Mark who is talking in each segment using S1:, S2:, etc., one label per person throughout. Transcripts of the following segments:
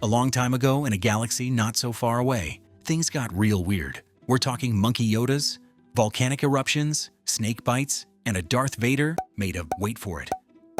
S1: A long time ago in a galaxy not so far away, things got real weird. We're talking monkey Yodas, volcanic eruptions, snake bites, and a Darth Vader made of, wait for it,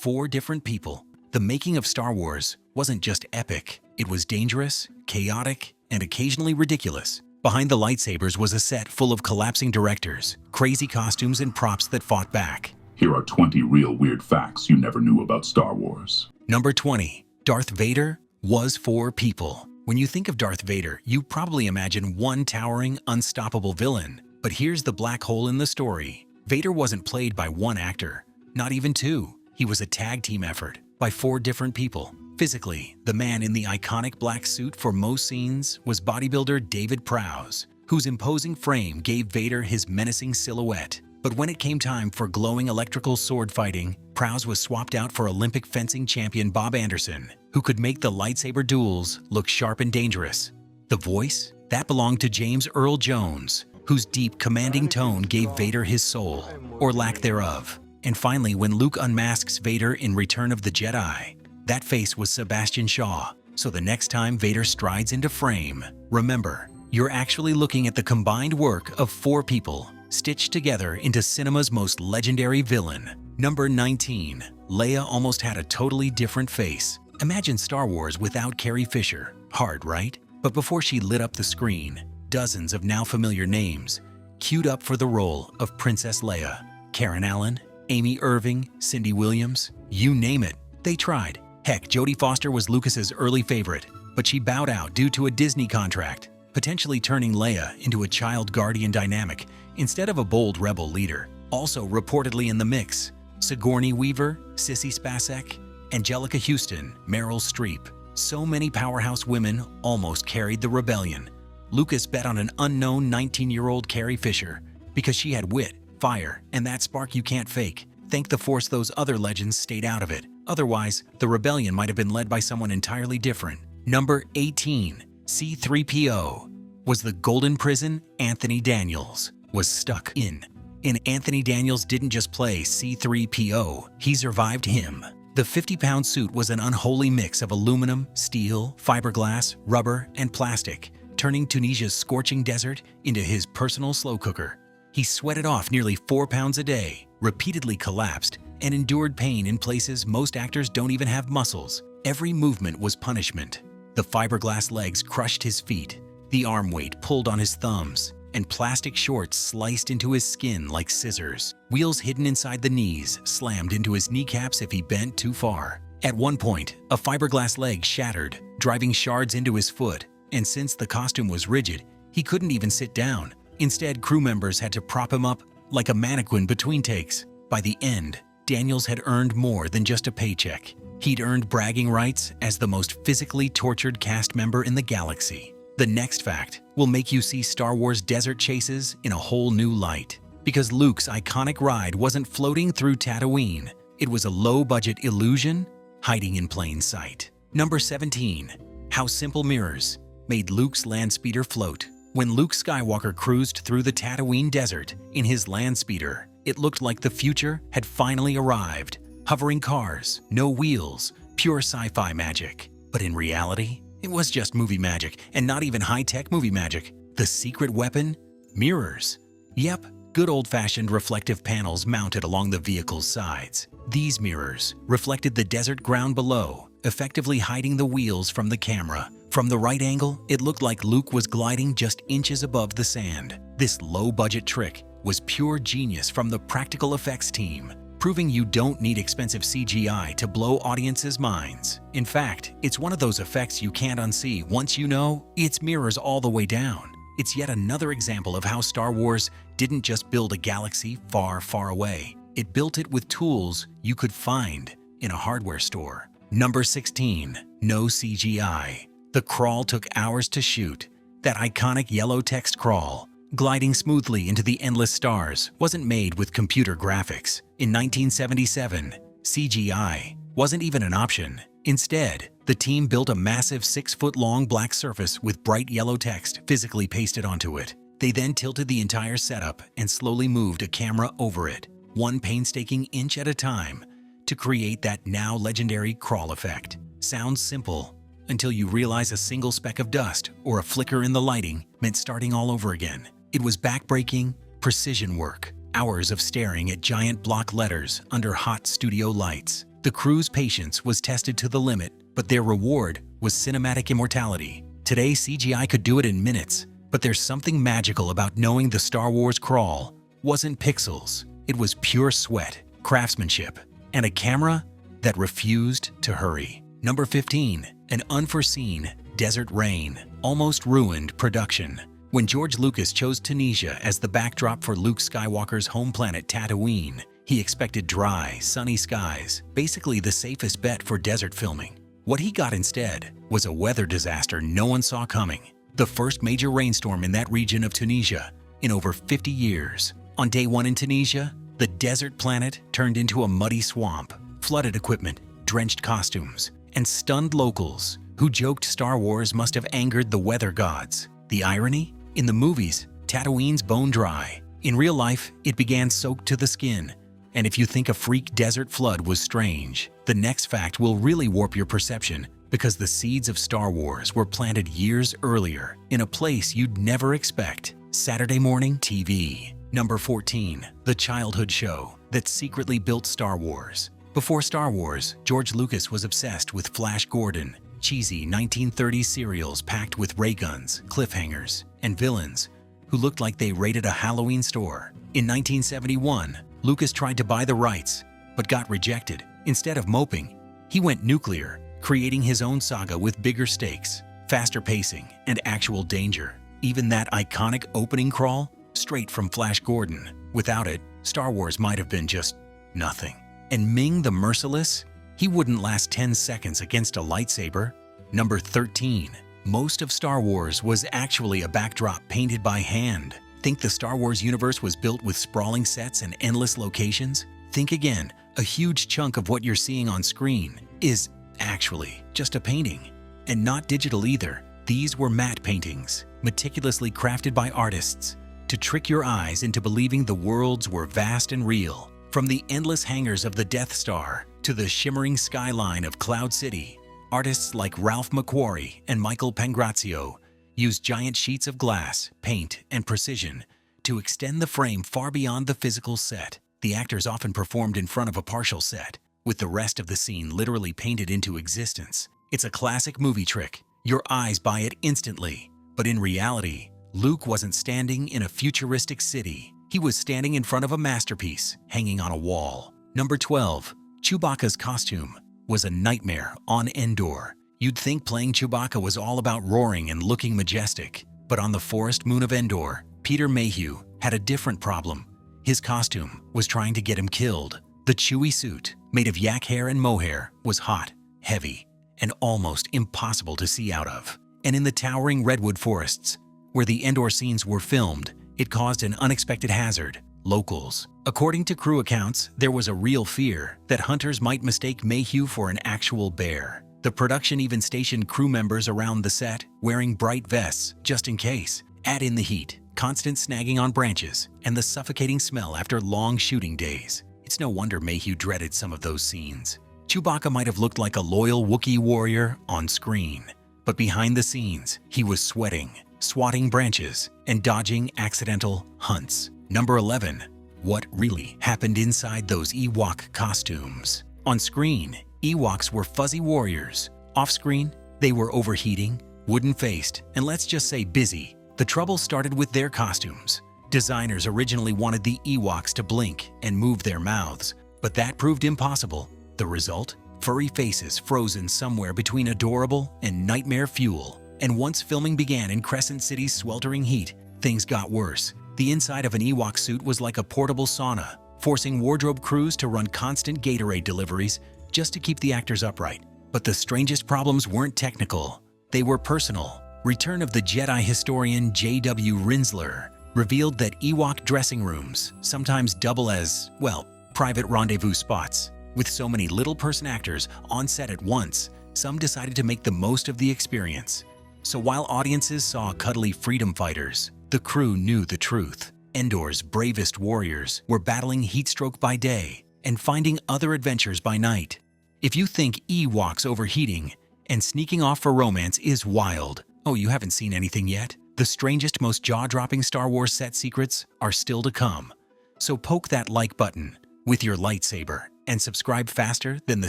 S1: 4 different people. The making of Star Wars wasn't just epic, it was dangerous, chaotic, and occasionally ridiculous. Behind the lightsabers was a set full of collapsing directors, crazy costumes, and props that fought back.
S2: Here are 20 real weird facts you never knew about Star Wars.
S1: Number 20. Darth Vader was 4 people. When you think of Darth Vader, you probably imagine one towering, unstoppable villain. But here's the black hole in the story. Vader wasn't played by one actor, not even 2. He was a tag team effort by 4 different people. Physically, the man in the iconic black suit for most scenes was bodybuilder David Prowse, whose imposing frame gave Vader his menacing silhouette. But when it came time for glowing electrical sword fighting, Prowse was swapped out for Olympic fencing champion Bob Anderson, who could make the lightsaber duels look sharp and dangerous. The voice? That belonged to James Earl Jones, whose deep, commanding tone gave Vader his soul, or lack thereof. And finally, when Luke unmasks Vader in Return of the Jedi, that face was Sebastian Shaw. So the next time Vader strides into frame, remember, you're actually looking at the combined work of 4 people, stitched together into cinema's most legendary villain. Number 19. Leia almost had a totally different face. Imagine Star Wars without Carrie Fisher. Hard, right? But before she lit up the screen, dozens of now familiar names queued up for the role of Princess Leia. Karen Allen, Amy Irving, Cindy Williams, you name it, they tried. Heck, Jodie Foster was Lucas's early favorite, but she bowed out due to a Disney contract, potentially turning Leia into a child guardian dynamic instead of a bold rebel leader. Also reportedly in the mix, Sigourney Weaver, Sissy Spacek, Angelica Houston, Meryl Streep. So many powerhouse women almost carried the rebellion. Lucas bet on an unknown 19-year-old Carrie Fisher because she had wit, fire, and that spark you can't fake. Thank the Force those other legends stayed out of it. Otherwise, the rebellion might have been led by someone entirely different. Number 18. C-3PO was the golden prison Anthony Daniels was stuck in. And Anthony Daniels didn't just play C-3PO, he survived him. The 50-pound suit was an unholy mix of aluminum, steel, fiberglass, rubber, and plastic, turning Tunisia's scorching desert into his personal slow cooker. He sweated off nearly 4 pounds a day, repeatedly collapsed, and endured pain in places most actors don't even have muscles. Every movement was punishment. The fiberglass legs crushed his feet, the arm weight pulled on his thumbs, and plastic shorts sliced into his skin like scissors. Wheels hidden inside the knees slammed into his kneecaps if he bent too far. At one point, a fiberglass leg shattered, driving shards into his foot, and since the costume was rigid, he couldn't even sit down. Instead, crew members had to prop him up like a mannequin between takes. By the end, Daniels had earned more than just a paycheck. He'd earned bragging rights as the most physically tortured cast member in the galaxy. The next fact will make you see Star Wars desert chases in a whole new light. Because Luke's iconic ride wasn't floating through Tatooine, it was a low-budget illusion hiding in plain sight. Number 17. How simple mirrors made Luke's land speeder float. When Luke Skywalker cruised through the Tatooine desert in his land speeder, it looked like the future had finally arrived. Hovering cars, no wheels, pure sci-fi magic. But in reality, it was just movie magic, and not even high-tech movie magic. The secret weapon? Mirrors. Yep, good old-fashioned reflective panels mounted along the vehicle's sides. These mirrors reflected the desert ground below, effectively hiding the wheels from the camera. From the right angle, it looked like Luke was gliding just inches above the sand. This low-budget trick was pure genius from the practical effects team, proving you don't need expensive CGI to blow audiences' minds. In fact, it's one of those effects you can't unsee once you know it's mirrors all the way down. It's yet another example of how Star Wars didn't just build a galaxy far, far away. It built it with tools you could find in a hardware store. Number 16. No CGI. The crawl took hours to shoot. That iconic yellow text crawl, gliding smoothly into the endless stars, wasn't made with computer graphics. In 1977, CGI wasn't even an option. Instead, the team built a massive 6-foot-long black surface with bright yellow text physically pasted onto it. They then tilted the entire setup and slowly moved a camera over it, one painstaking inch at a time, to create that now legendary crawl effect. Sounds simple, until you realize a single speck of dust or a flicker in the lighting meant starting all over again. It was backbreaking, precision work, hours of staring at giant block letters under hot studio lights. The crew's patience was tested to the limit, but their reward was cinematic immortality. Today, CGI could do it in minutes, but there's something magical about knowing the Star Wars crawl wasn't pixels. It was pure sweat, craftsmanship, and a camera that refused to hurry. Number 15. An unforeseen desert rain almost ruined production. When George Lucas chose Tunisia as the backdrop for Luke Skywalker's home planet Tatooine, he expected dry, sunny skies, basically the safest bet for desert filming. What he got instead was a weather disaster no one saw coming. The first major rainstorm in that region of Tunisia in over 50 years. On day one in Tunisia, the desert planet turned into a muddy swamp, flooded equipment, drenched costumes, and stunned locals who joked Star Wars must have angered the weather gods. The irony? In the movies, Tatooine's bone dry. In real life, it began soaked to the skin. And if you think a freak desert flood was strange, the next fact will really warp your perception, because the seeds of Star Wars were planted years earlier in a place you'd never expect. Saturday morning TV. Number 14. The childhood show that secretly built Star Wars. Before Star Wars, George Lucas was obsessed with Flash Gordon, cheesy 1930s serials packed with ray guns, cliffhangers, and villains who looked like they raided a Halloween store. In 1971, Lucas tried to buy the rights, but got rejected. Instead of moping, he went nuclear, creating his own saga with bigger stakes, faster pacing, and actual danger. Even that iconic opening crawl, straight from Flash Gordon. Without it, Star Wars might have been just nothing. And Ming the Merciless? He wouldn't last 10 seconds against a lightsaber. Number 13. Most of Star Wars was actually a backdrop painted by hand. Think the Star Wars universe was built with sprawling sets and endless locations? Think again. A huge chunk of what you're seeing on screen is actually just a painting. And not digital either. These were matte paintings, meticulously crafted by artists to trick your eyes into believing the worlds were vast and real. From the endless hangars of the Death Star to the shimmering skyline of Cloud City, artists like Ralph McQuarrie and Michael Pangrazio used giant sheets of glass, paint, and precision to extend the frame far beyond the physical set. The actors often performed in front of a partial set, with the rest of the scene literally painted into existence. It's a classic movie trick. Your eyes buy it instantly. But in reality, Luke wasn't standing in a futuristic city. He was standing in front of a masterpiece hanging on a wall. Number 12. Chewbacca's costume was a nightmare on Endor. You'd think playing Chewbacca was all about roaring and looking majestic. But on the forest moon of Endor, Peter Mayhew had a different problem. His costume was trying to get him killed. The Chewie suit, made of yak hair and mohair, was hot, heavy, and almost impossible to see out of. And in the towering redwood forests, where the Endor scenes were filmed, it caused an unexpected hazard: locals. According to crew accounts, there was a real fear that hunters might mistake Mayhew for an actual bear. The production even stationed crew members around the set wearing bright vests just in case. Add in the heat, constant snagging on branches, and the suffocating smell after long shooting days. It's no wonder Mayhew dreaded some of those scenes. Chewbacca might have looked like a loyal Wookiee warrior on screen, but behind the scenes, he was sweating, swatting branches, and dodging accidental hunts. Number 11. What really happened inside those Ewok costumes? On screen, Ewoks were fuzzy warriors. Off-screen, they were overheating, wooden-faced, and let's just say busy. The trouble started with their costumes. Designers originally wanted the Ewoks to blink and move their mouths, but that proved impossible. The result? Furry faces frozen somewhere between adorable and nightmare fuel. And once filming began in Crescent City's sweltering heat, things got worse. The inside of an Ewok suit was like a portable sauna, forcing wardrobe crews to run constant Gatorade deliveries just to keep the actors upright. But the strangest problems weren't technical, they were personal. Return of the Jedi historian J.W. Rinsler revealed that Ewok dressing rooms sometimes double as, well, private rendezvous spots. With so many little-person actors on set at once, some decided to make the most of the experience. So while audiences saw cuddly freedom fighters, the crew knew the truth. Endor's bravest warriors were battling heatstroke by day and finding other adventures by night. If you think Ewoks overheating And sneaking off for romance is wild. Oh, you haven't seen anything yet? The strangest, most jaw-dropping Star Wars set secrets are still to come. So poke that like button with your lightsaber and subscribe faster than the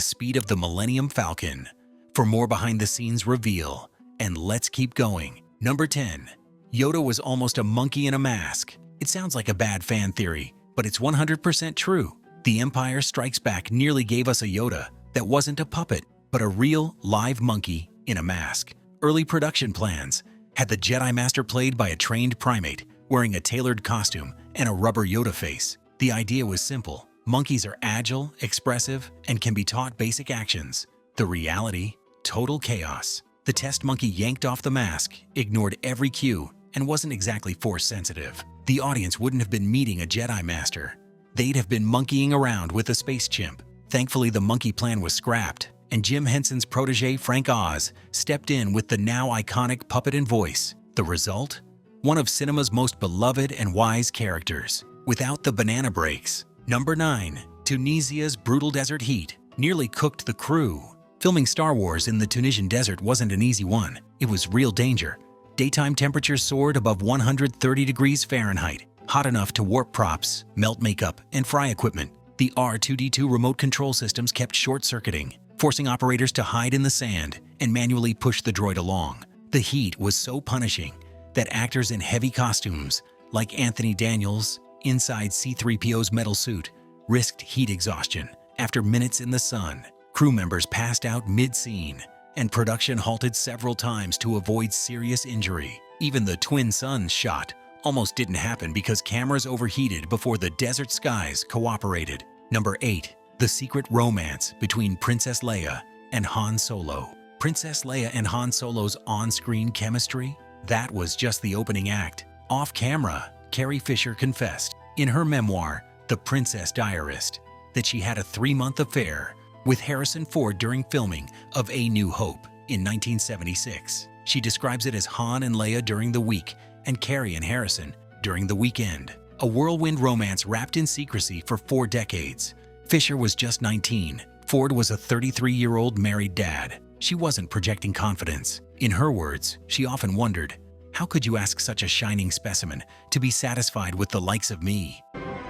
S1: speed of the Millennium Falcon for more behind-the-scenes reveal. And let's keep going. Number 10. Yoda was almost a monkey in a mask. It sounds like a bad fan theory, but it's 100% true. The Empire Strikes Back nearly gave us a Yoda that wasn't a puppet, but a real, live monkey in a mask. Early production plans had the Jedi Master played by a trained primate, wearing a tailored costume and a rubber Yoda face. The idea was simple. Monkeys are agile, expressive, and can be taught basic actions. The reality? Total chaos. The test monkey yanked off the mask, ignored every cue, and wasn't exactly Force-sensitive. The audience wouldn't have been meeting a Jedi Master. They'd have been monkeying around with a space chimp. Thankfully, the monkey plan was scrapped, and Jim Henson's protege Frank Oz stepped in with the now iconic puppet and voice. The result? One of cinema's most beloved and wise characters, without the banana breaks. Number 9. Tunisia's brutal desert heat nearly cooked the crew. Filming Star Wars in the Tunisian desert wasn't an easy one. It was real danger. Daytime temperatures soared above 130 degrees Fahrenheit, hot enough to warp props, melt makeup, and fry equipment. The R2-D2 remote control systems kept short-circuiting, forcing operators to hide in the sand and manually push the droid along. The heat was so punishing that actors in heavy costumes, like Anthony Daniels inside C-3PO's metal suit, risked heat exhaustion. After minutes in the sun, crew members passed out mid-scene, and production halted several times to avoid serious injury. Even the Twin Suns shot almost didn't happen because cameras overheated before the desert skies cooperated. Number 8. The secret romance between Princess Leia and Han Solo. Princess Leia and Han Solo's on-screen chemistry? That was just the opening act. Off-camera, Carrie Fisher confessed in her memoir, The Princess Diarist, that she had a 3-month affair with Harrison Ford during filming of A New Hope in 1976. She describes it as Han and Leia during the week and Carrie and Harrison during the weekend. A whirlwind romance wrapped in secrecy for 4 decades. Fisher was just 19. Ford was a 33-year-old married dad. She wasn't projecting confidence. In her words, she often wondered, how could you ask such a shining specimen to be satisfied with the likes of me?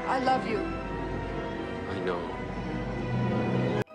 S3: I love you.
S4: I know.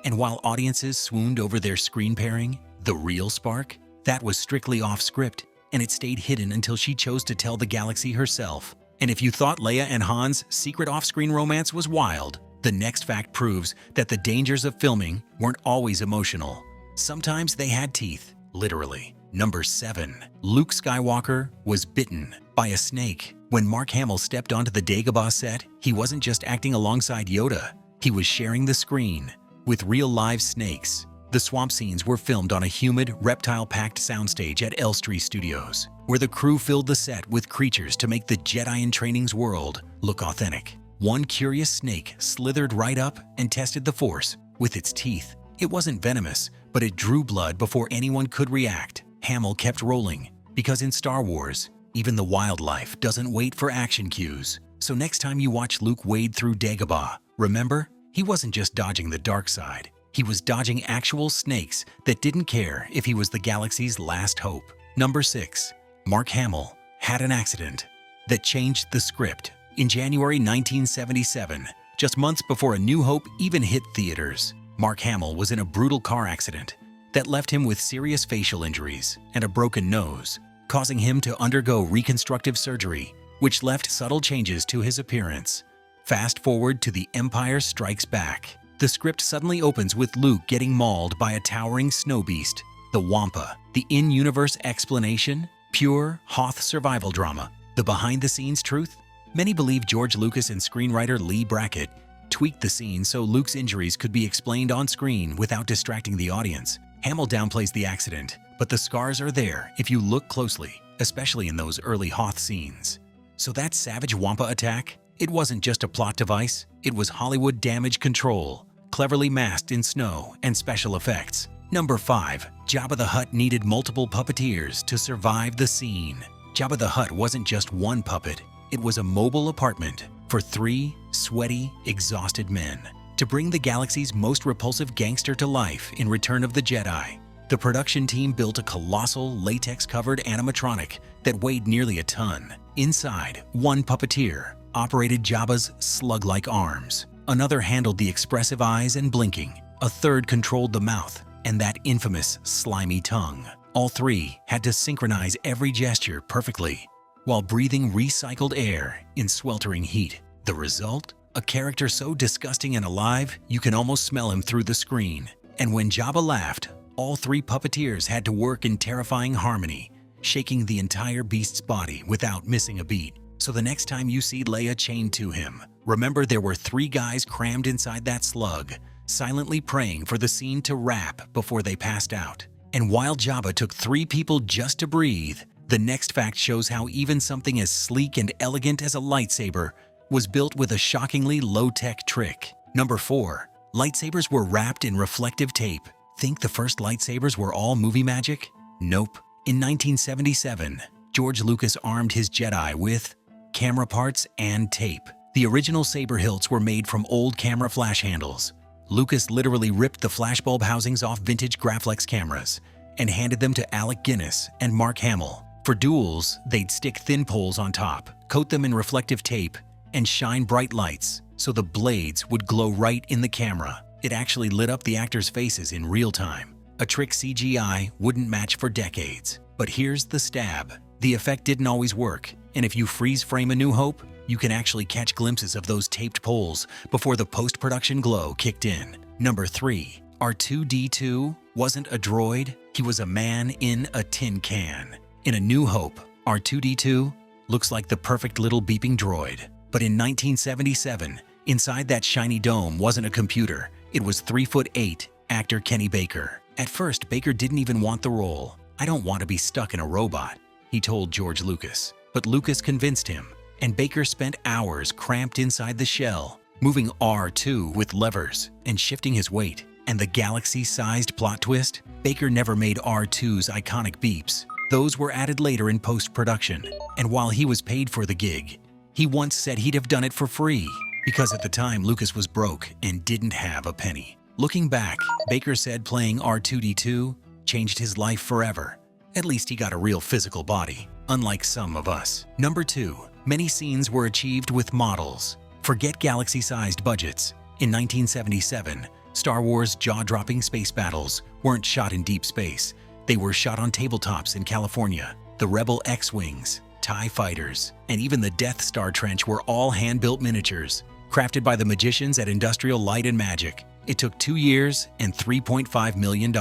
S1: And while audiences swooned over their screen pairing, the real spark, that was strictly off script, and it stayed hidden until she chose to tell the galaxy herself. And if you thought Leia and Han's secret off-screen romance was wild, the next fact proves that the dangers of filming weren't always emotional. Sometimes they had teeth, literally. Number 7. Luke Skywalker was bitten by a snake. When Mark Hamill stepped onto the Dagobah set, he wasn't just acting alongside Yoda. He was sharing the screen with real live snakes. The swamp scenes were filmed on a humid, reptile-packed soundstage at Elstree Studios, where the crew filled the set with creatures to make the Jedi in Training's world look authentic. One curious snake slithered right up and tested the Force with its teeth. It wasn't venomous, but it drew blood before anyone could react. Hamill kept rolling, because in Star Wars, even the wildlife doesn't wait for action cues. So next time you watch Luke wade through Dagobah, remember, he wasn't just dodging the dark side. He was dodging actual snakes that didn't care if he was the galaxy's last hope. Number 6. Mark Hamill had an accident that changed the script. In January 1977, just months before A New Hope even hit theaters, Mark Hamill was in a brutal car accident that left him with serious facial injuries and a broken nose, causing him to undergo reconstructive surgery, which left subtle changes to his appearance. Fast forward to The Empire Strikes Back. The script suddenly opens with Luke getting mauled by a towering snow beast, the Wampa. The in-universe explanation? Pure Hoth survival drama. The behind-the-scenes truth? Many believe George Lucas and screenwriter Lee Brackett tweaked the scene so Luke's injuries could be explained on screen without distracting the audience. Hamill downplays the accident, but the scars are there if you look closely, especially in those early Hoth scenes. So that savage Wampa attack? It wasn't just a plot device, it was Hollywood damage control, cleverly masked in snow and special effects. Number 5. Jabba the Hutt needed multiple puppeteers to survive the scene. Jabba the Hutt wasn't just one puppet, it was a mobile apartment for 3 sweaty, exhausted men. To bring the galaxy's most repulsive gangster to life in Return of the Jedi, The production team built a colossal, latex-covered animatronic that weighed nearly a ton. Inside, one puppeteer operated Jabba's slug-like arms. Another handled the expressive eyes and blinking. A third controlled the mouth and that infamous slimy tongue. All three had to synchronize every gesture perfectly while breathing recycled air in sweltering heat. The result? A character so disgusting and alive you can almost smell him through the screen. And when Jabba laughed, all three puppeteers had to work in terrifying harmony, shaking the entire beast's body without missing a beat. So the next time you see Leia chained to him, remember there were three guys crammed inside that slug, silently praying for the scene to wrap before they passed out. And while Jabba took three people just to breathe, the next fact shows how even something as sleek and elegant as a lightsaber was built with a shockingly low-tech trick. Number 4. Lightsabers were wrapped in reflective tape. Think the first lightsabers were all movie magic? Nope. In 1977, George Lucas armed his Jedi with camera parts and tape. The original saber hilts were made from old camera flash handles. Lucas literally ripped the flashbulb housings off vintage Graflex cameras and handed them to Alec Guinness and Mark Hamill. For duels, they'd stick thin poles on top, coat them in reflective tape, and shine bright lights so the blades would glow right in the camera. It actually lit up the actors' faces in real time, a trick CGI wouldn't match for decades. But here's the stab. The effect didn't always work, and if you freeze frame A New Hope, you can actually catch glimpses of those taped poles before the post-production glow kicked in. Number 3. R2-D2 wasn't a droid, he was a man in a tin can. In A New Hope, R2-D2 looks like the perfect little beeping droid. But in 1977, inside that shiny dome wasn't a computer, it was 3'8" actor Kenny Baker. At first, Baker didn't even want the role. "I don't want to be stuck in a robot," he told George Lucas. But Lucas convinced him, and Baker spent hours cramped inside the shell, moving R2 with levers and shifting his weight. And the galaxy-sized plot twist? Baker never made R2's iconic beeps. Those were added later in post-production. And while he was paid for the gig, he once said he'd have done it for free, because at the time Lucas was broke and didn't have a penny. Looking back, Baker said playing R2-D2 changed his life forever. At least he got a real physical body, unlike some of us. Number 2. Many scenes were achieved with models. Forget galaxy-sized budgets. In 1977, Star Wars' jaw-dropping space battles weren't shot in deep space. They were shot on tabletops in California. The Rebel X-Wings, TIE fighters, and even the Death Star trench were all hand-built miniatures, crafted by the magicians at Industrial Light and Magic. It took 2 years and $3.5 million,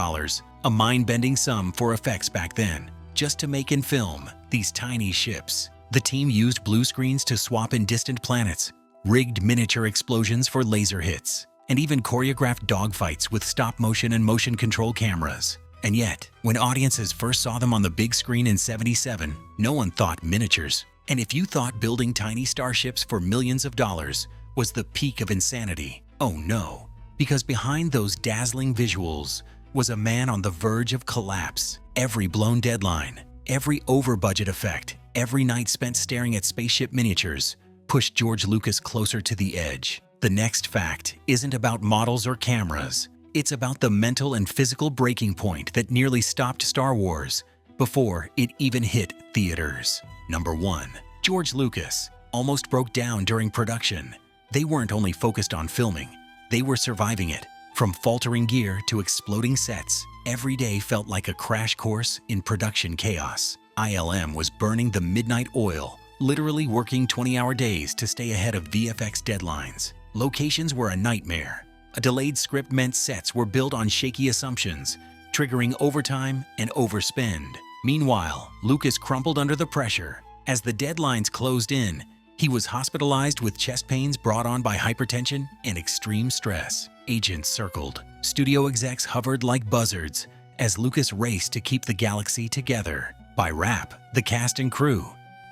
S1: a mind-bending sum for effects back then, just to make and film these tiny ships. The team used blue screens to swap in distant planets, rigged miniature explosions for laser hits, and even choreographed dogfights with stop-motion and motion control cameras. And yet, when audiences first saw them on the big screen in '77, no one thought miniatures. And if you thought building tiny starships for millions of dollars was the peak of insanity, oh no. Because behind those dazzling visuals was a man on the verge of collapse. Every blown deadline, every over-budget effect, every night spent staring at spaceship miniatures pushed George Lucas closer to the edge. The next fact isn't about models or cameras. It's about the mental and physical breaking point that nearly stopped Star Wars before it even hit theaters. Number 1. George Lucas almost broke down during production. They weren't only focused on filming, they were surviving it. From faltering gear to exploding sets, every day felt like a crash course in production chaos. ILM was burning the midnight oil, literally working 20-hour days to stay ahead of VFX deadlines. Locations were a nightmare. A delayed script meant sets were built on shaky assumptions, triggering overtime and overspend. Meanwhile, Lucas crumpled under the pressure. As the deadlines closed in, he was hospitalized with chest pains brought on by hypertension and extreme stress. Agents circled. Studio execs hovered like buzzards as Lucas raced to keep the galaxy together. By wrap, the cast and crew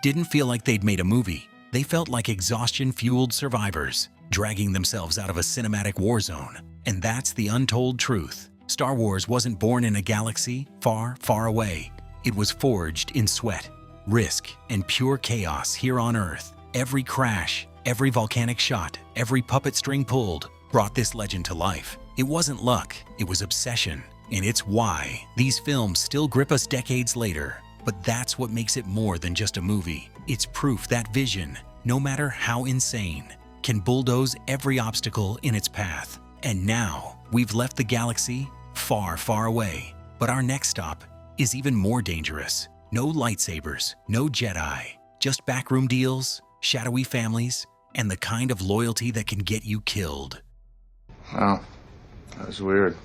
S1: didn't feel like they'd made a movie. They felt like exhaustion-fueled survivors, dragging themselves out of a cinematic war zone. And that's the untold truth. Star Wars wasn't born in a galaxy far, far away. It was forged in sweat, risk, and pure chaos here on Earth. Every crash, every volcanic shot, every puppet string pulled brought this legend to life. It wasn't luck, it was obsession. And it's why these films still grip us decades later. But that's what makes it more than just a movie. It's proof that vision, no matter how insane, can bulldoze every obstacle in its path. And now, we've left the galaxy far, far away. But our next stop is even more dangerous. No lightsabers, no Jedi, just backroom deals, shadowy families, and the kind of loyalty that can get you killed.
S3: Wow, that was weird.